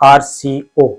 RCO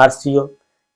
RCO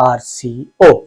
RCO।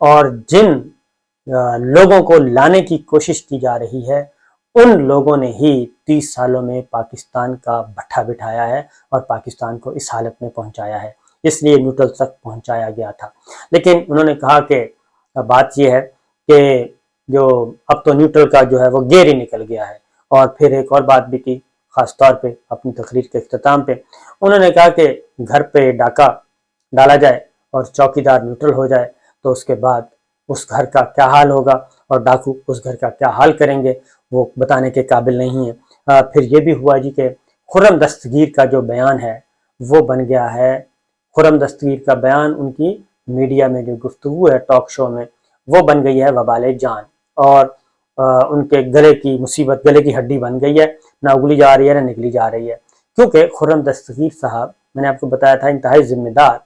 اور جن لوگوں کو لانے کی کوشش کی جا رہی ہے ان لوگوں نے ہی 30 سالوں میں پاکستان کا بٹھا بٹھایا ہے اور پاکستان کو اس حالت میں پہنچایا ہے، اس لیے نیوٹرل تک پہنچایا گیا تھا۔ لیکن انہوں نے کہا کہ بات یہ ہے کہ جو اب تو نیوٹرل کا جو ہے وہ گیئر ہی نکل گیا ہے، اور پھر ایک اور بات بھی کی خاص طور پہ اپنی تقریر کے اختتام پہ، انہوں نے کہا کہ گھر پہ ڈاکہ ڈالا جائے اور چوکی دار نیوٹرل ہو جائے تو اس کے بعد اس گھر کا کیا حال ہوگا اور ڈاکو اس گھر کا کیا حال کریں گے وہ بتانے کے قابل نہیں ہے۔ پھر یہ بھی ہوا جی کہ خرم دستگیر کا جو بیان ہے وہ بن گیا ہے، خرم دستگیر کا بیان ان کی میڈیا میں جو گفتگو ہے ٹاک شو میں وہ بن گئی ہے وبال جان، اور ان کے گلے کی مصیبت، گلے کی ہڈی بن گئی ہے، نہ اگلی جا رہی ہے نہ نکلی جا رہی ہے، کیونکہ خرم دستگیر صاحب میں نے آپ کو بتایا تھا انتہائی ذمہ دار،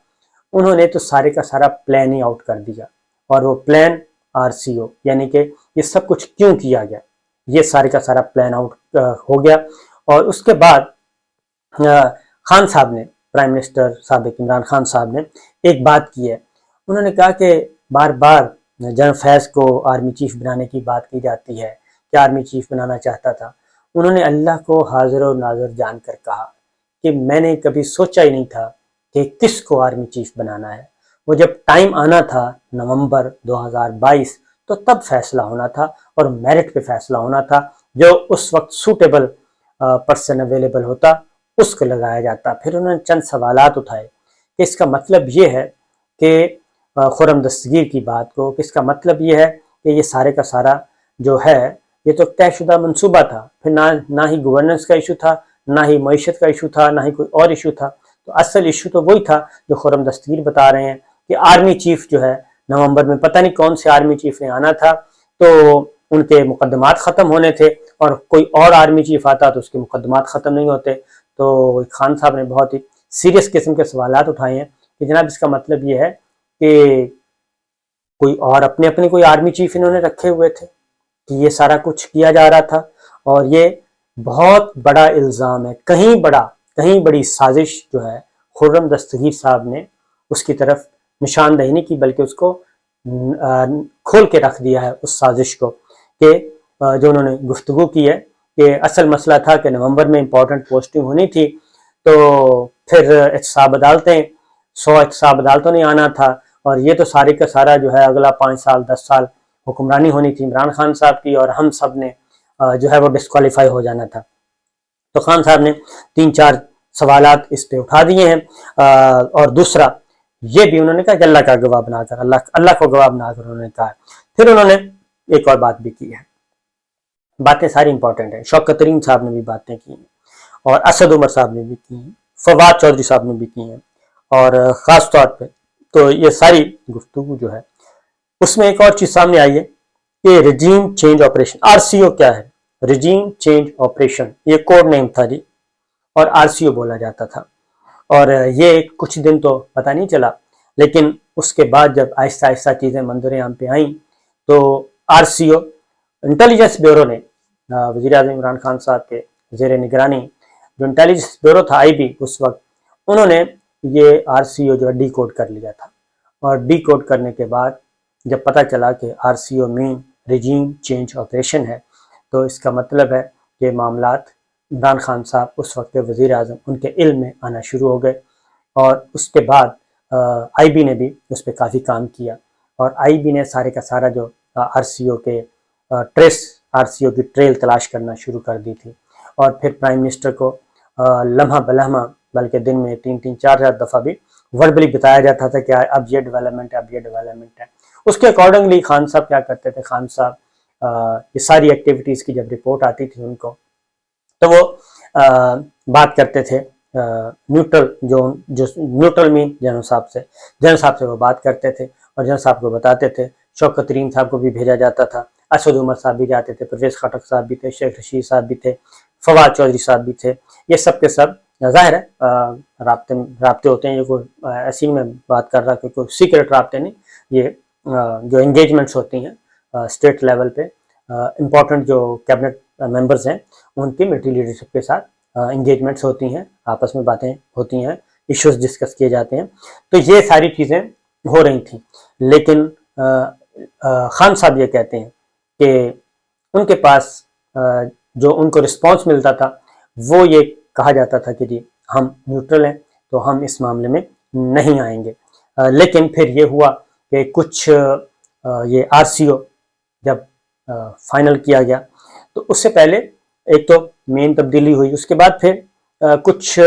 انہوں نے تو سارے کا سارا پلان ہی آؤٹ کر دیا، اور وہ پلان RCO یعنی کہ یہ سب کچھ کیوں کیا گیا، یہ سارے کا سارا پلان آؤٹ ہو گیا۔ اور اس کے بعد خان صاحب نے، پرائم منسٹر سابق عمران خان صاحب نے ایک بات کی ہے، انہوں نے کہا کہ بار بار جنرل فیض کو آرمی چیف بنانے کی بات کی جاتی ہے کہ آرمی چیف بنانا چاہتا تھا، انہوں نے اللہ کو حاضر و ناظر جان کر کہا کہ میں نے کبھی سوچا ہی نہیں تھا کہ کس کو آرمی چیف بنانا ہے، وہ جب ٹائم آنا تھا نومبر 2022 تو تب فیصلہ ہونا تھا اور میرٹ پہ فیصلہ ہونا تھا، جو اس وقت سوٹیبل پرسن اویلیبل ہوتا اس کو لگایا جاتا۔ پھر انہوں نے چند سوالات اٹھائے کہ اس کا مطلب یہ ہے کہ خرم دستگیر کی بات کو، کہ اس کا مطلب یہ ہے کہ یہ سارے کا سارا جو ہے یہ تو طے شدہ منصوبہ تھا، پھر نہ ہی گورننس کا ایشو تھا، نہ ہی معیشت کا ایشو تھا، نہ ہی کوئی اور ایشو تھا، تو اصل ایشو تو وہی تھا جو خرم دستگیر بتا رہے ہیں کہ آرمی چیف جو ہے نومبر میں پتہ نہیں کون سے آرمی چیف نے آنا تھا، تو ان کے مقدمات ختم ہونے تھے، اور کوئی اور آرمی چیف آتا تو اس کے مقدمات ختم نہیں ہوتے۔ تو خان صاحب نے بہت ہی سیریس قسم کے سوالات اٹھائے ہیں کہ جناب اس کا مطلب یہ ہے کہ کوئی اور اپنے کوئی آرمی چیف انہوں نے رکھے ہوئے تھے کہ یہ سارا کچھ کیا جا رہا تھا، اور یہ بہت بڑا الزام ہے، کہیں بڑی سازش جو ہے خرم دستگیر صاحب نے اس کی طرف نشاندہی نہیں کی، بلکہ اس کو کھول کے رکھ دیا ہے اس سازش کو، کہ جو انہوں نے گفتگو کی ہے کہ اصل مسئلہ تھا کہ نومبر میں امپورٹنٹ پوسٹنگ ہونی تھی، تو پھر احتساب عدالتیں 100 احتساب عدالتوں نے آنا تھا، اور یہ تو سارے کا سارا جو ہے اگلا 5 سال 10 سال حکمرانی ہونی تھی عمران خان صاحب کی، اور ہم سب نے جو ہے وہ ڈسکوالیفائی ہو جانا تھا۔ تو خان صاحب نے 3-4 سوالات اس پہ اٹھا دیے ہیں، اور دوسرا یہ بھی انہوں نے کہا کہ اللہ کا گواہ بنا کر، اللہ کو گواہ بنا کر انہوں نے کہا۔ پھر انہوں نے ایک اور بات بھی کی ہے، باتیں ساری امپورٹنٹ ہیں، شوکت ترین صاحب نے بھی باتیں کی ہیں، اور اسد عمر صاحب نے بھی کی ہیں، فواد چودھری صاحب نے بھی کی ہیں، اور خاص طور پہ تو یہ ساری گفتگو جو ہے اس میں ایک اور چیز سامنے آئی ہے کہ رجیم چینج آپریشن، RCO کیا ہے؟ رجیم چینج آپریشن، یہ کوڈ نیم تھا جی، اور RCO بولا جاتا تھا، اور یہ کچھ دن تو پتہ نہیں چلا، لیکن اس کے بعد جب آہستہ آہستہ چیزیں منظر عام پہ آئیں تو RCO انٹیلیجنس بیورو نے وزیر اعظم عمران خان صاحب کے زیر نگرانی جو انٹیلیجنس بیورو تھا IB اس وقت، انہوں نے یہ RCO جو ڈی کوڈ کر لیا تھا، اور ڈی کوڈ کرنے کے بعد جب پتہ چلا کہ RCO مین رجیم چینج آپریشن ہے، تو اس کا مطلب ہے کہ معاملات عمران خان صاحب اس وقت کے وزیر اعظم ان کے علم میں آنا شروع ہو گئے، اور اس کے بعد IB نے بھی اس پہ کافی کام کیا، اور IB نے سارے کا سارا جو RCO کے RCO کی ٹریل تلاش کرنا شروع کر دی تھی، اور پھر پرائم منسٹر کو لمحہ بلمحہ بلکہ دن میں 3-4 دفعہ بھی وربلی بتایا جاتا تھا کہ اب یہ ڈیولپمنٹ ہے، اب یہ ڈیولپمنٹ ہے۔ اس کے اکارڈنگلی خان صاحب کیا کرتے تھے، خان صاحب یہ ساری ایکٹیویٹیز کی جب رپورٹ آتی تھی ان کو تو وہ بات کرتے تھے نیوٹرل مین جنرل صاحب سے وہ بات کرتے تھے، اور جنرل صاحب کو بتاتے تھے، شوکت ترین صاحب کو بھی بھیجا جاتا تھا، اسد عمر صاحب بھی جاتے تھے، پرویز خٹک صاحب بھی تھے، شیخ رشید صاحب بھی تھے، فواد چودھری صاحب بھی تھے، یہ سب کے سب ظاہر ہے رابطے ہوتے ہیں، یہ کوئی ایسی میں بات کر رہا کہ کوئی سیکرٹ رابطے نہیں، یہ جو انگیجمنٹس ہوتی ہیں اسٹیٹ لیول پہ امپورٹنٹ جو کیبنٹ ممبرز ہیں ان کی ملٹری لیڈرشپ کے ساتھ انگیجمنٹس ہوتی ہیں، آپس میں باتیں ہوتی ہیں، ایشوز ڈسکس کیے جاتے ہیں، تو یہ ساری چیزیں ہو رہی تھیں، لیکن خان صاحب یہ کہتے ہیں کہ ان کے پاس جو ان کو رسپانس ملتا تھا وہ یہ کہا جاتا تھا کہ جی ہم نیوٹرل ہیں تو ہم اس معاملے میں نہیں آئیں گے، لیکن پھر یہ ہوا کہ کچھ یہ آر سی او جب فائنل کیا گیا تو اس سے پہلے ایک تو مین تبدیلی ہوئی، اس کے بعد پھر کچھ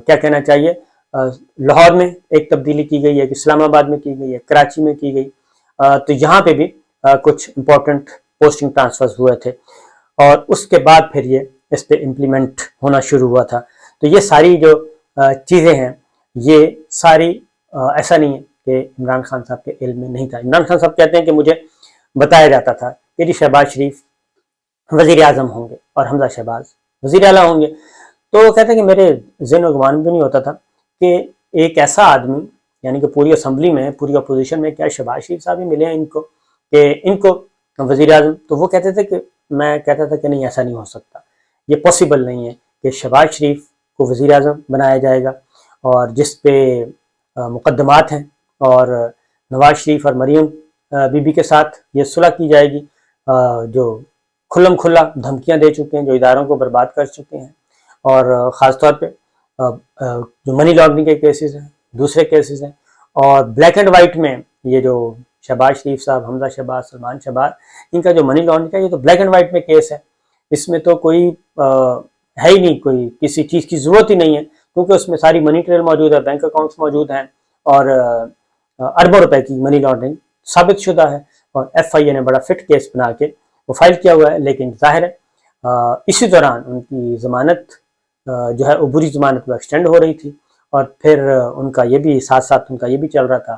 کیا کہنا چاہیے لاہور میں ایک تبدیلی کی گئی ہے، اسلام آباد میں کی گئی ہے، کراچی میں کی گئی، تو یہاں پہ بھی کچھ امپورٹنٹ پوسٹنگ ٹرانسفرز ہوئے تھے اور اس کے بعد پھر یہ اس پہ امپلیمنٹ ہونا شروع ہوا تھا۔ تو یہ ساری جو چیزیں ہیں یہ ساری ایسا نہیں ہے کہ عمران خان صاحب کے علم میں نہیں تھا۔ عمران خان صاحب کہتے ہیں کہ مجھے بتایا جاتا تھا کہ جی شہباز شریف وزیر اعظم ہوں گے اور حمزہ شہباز وزیر اعلیٰ ہوں گے، تو وہ کہتے ہیں کہ میرے ذہن و گمان بھی نہیں ہوتا تھا کہ ایک ایسا آدمی یعنی کہ پوری اسمبلی میں پوری اپوزیشن میں کیا شہباز شریف صاحب ہی ملے ہیں ان کو کہ ان کو وزیر اعظم، تو وہ کہتے تھے کہ میں کہتا تھا کہ نہیں ایسا نہیں ہو سکتا، یہ پاسبل نہیں ہے کہ شہباز شریف کو وزیر اعظم بنایا جائے گا اور جس پہ مقدمات ہیں اور نواز شریف اور مریم بی بی کے ساتھ یہ صلح کی جائے گی، جو کھلم کھلا دھمکیاں دے چکے ہیں، جو اداروں کو برباد کر چکے ہیں، اور خاص طور پہ جو منی لانڈرنگ کے کیسز ہیں، دوسرے کیسز ہیں، اور بلیک اینڈ وائٹ میں یہ جو شہباز شریف صاحب، حمزہ شہباز، سلمان شہباز، ان کا جو منی لانڈرنگ کا یہ تو بلیک اینڈ وائٹ میں کیس ہے، اس میں تو کوئی ہے ہی نہیں، کوئی کسی چیز کی ضرورت ہی نہیں ہے کیونکہ اس میں ساری منی ٹریل موجود ہے، بینک اکاؤنٹس موجود ہیں اور اربوں روپے کی منی لانڈرنگ ثابت شدہ ہے، اور ایف آئی اے نے بڑا فٹ کیس بنا کے وہ فائل کیا ہوا ہے۔ لیکن ظاہر ہے اسی دوران ان کی ضمانت جو ہے عبوری ضمانت وہ ایکسٹینڈ ہو رہی تھی، اور پھر ان کا یہ بھی ساتھ ساتھ ان کا یہ بھی چل رہا تھا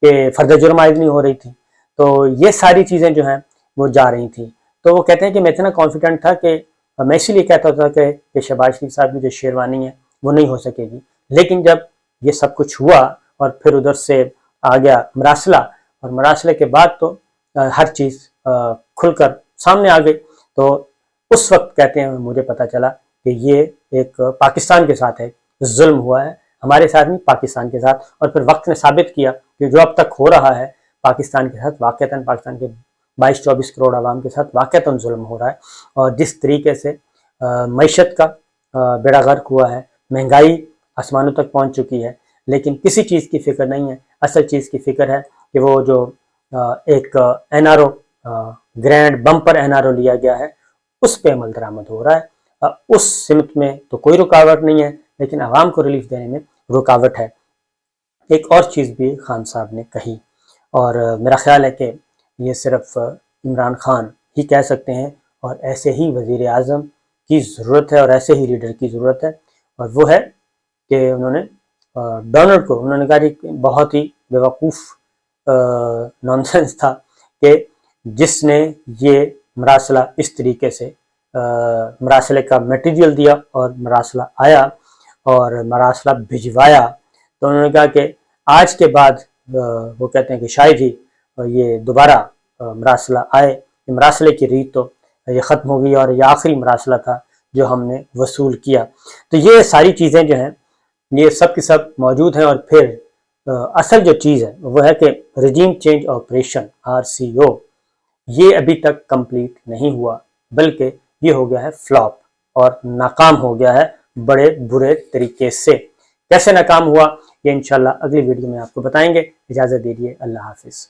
کہ فرد جرم عائد نہیں ہو رہی تھی، تو یہ ساری چیزیں جو ہیں وہ جا رہی تھیں۔ تو وہ کہتے ہیں کہ میں اتنا کانفیڈنٹ تھا کہ میں اسی لیے کہتا تھا کہ شہباز شریف صاحب کی جو شیروانی ہے وہ نہیں ہو سکے گی، لیکن جب یہ سب کچھ ہوا اور پھر ادھر سے آ گیا مراسلہ، اور مراسلے کے بعد تو ہر چیز کھل کر سامنے آ گئی، تو اس وقت کہتے ہیں مجھے پتہ چلا کہ یہ ایک پاکستان کے ساتھ ہے ظلم ہوا ہے، ہمارے ساتھ نہیں پاکستان کے ساتھ، اور پھر وقت نے ثابت کیا کہ جو اب تک ہو رہا ہے پاکستان کے ساتھ واقعتاً پاکستان کے 22-24 کروڑ عوام کے ساتھ واقعتاً ظلم ہو رہا ہے، اور جس طریقے سے معیشت کا بیڑا غرق ہوا ہے، مہنگائی آسمانوں تک پہنچ چکی ہے، لیکن کسی چیز کی فکر نہیں ہے، اصل چیز کی فکر ہے کہ وہ جو ایک N R O grand bumper N R O لیا گیا ہے اس پہ عمل درآمد ہو رہا ہے، اس سمت میں تو کوئی رکاوٹ نہیں ہے، لیکن عوام کو ریلیف دینے میں رکاوٹ ہے۔ ایک اور چیز بھی خان صاحب نے کہی، اور میرا خیال ہے کہ یہ صرف عمران خان ہی کہہ سکتے ہیں، اور ایسے ہی وزیر اعظم کی ضرورت ہے اور ایسے ہی لیڈر کی ضرورت ہے، اور وہ ہے کہ انہوں نے ڈونلڈ کو انہوں نے کہا کہ بہت ہی بیوقوف نانسنس تھا کہ جس نے یہ مراسلہ اس طریقے سے مراسلے کا میٹیریل دیا اور مراسلہ آیا اور مراسلہ بھجوایا، تو انہوں نے کہا کہ آج کے بعد وہ کہتے ہیں کہ شاید ہی یہ دوبارہ مراسلہ آئے، یہ مراسلے کی ریت تو یہ ختم ہو گئی اور یہ آخری مراسلہ تھا جو ہم نے وصول کیا۔ تو یہ ساری چیزیں جو ہیں یہ سب کی سب موجود ہیں، اور پھر اصل جو چیز ہے وہ ہے کہ رجیم چینج آپریشن RCO یہ ابھی تک کمپلیٹ نہیں ہوا، بلکہ یہ ہو گیا ہے فلاپ اور ناکام ہو گیا ہے بڑے برے طریقے سے۔ کیسے ناکام ہوا یہ انشاءاللہ اگلی ویڈیو میں آپ کو بتائیں گے۔ اجازت دیجیے، اللہ حافظ۔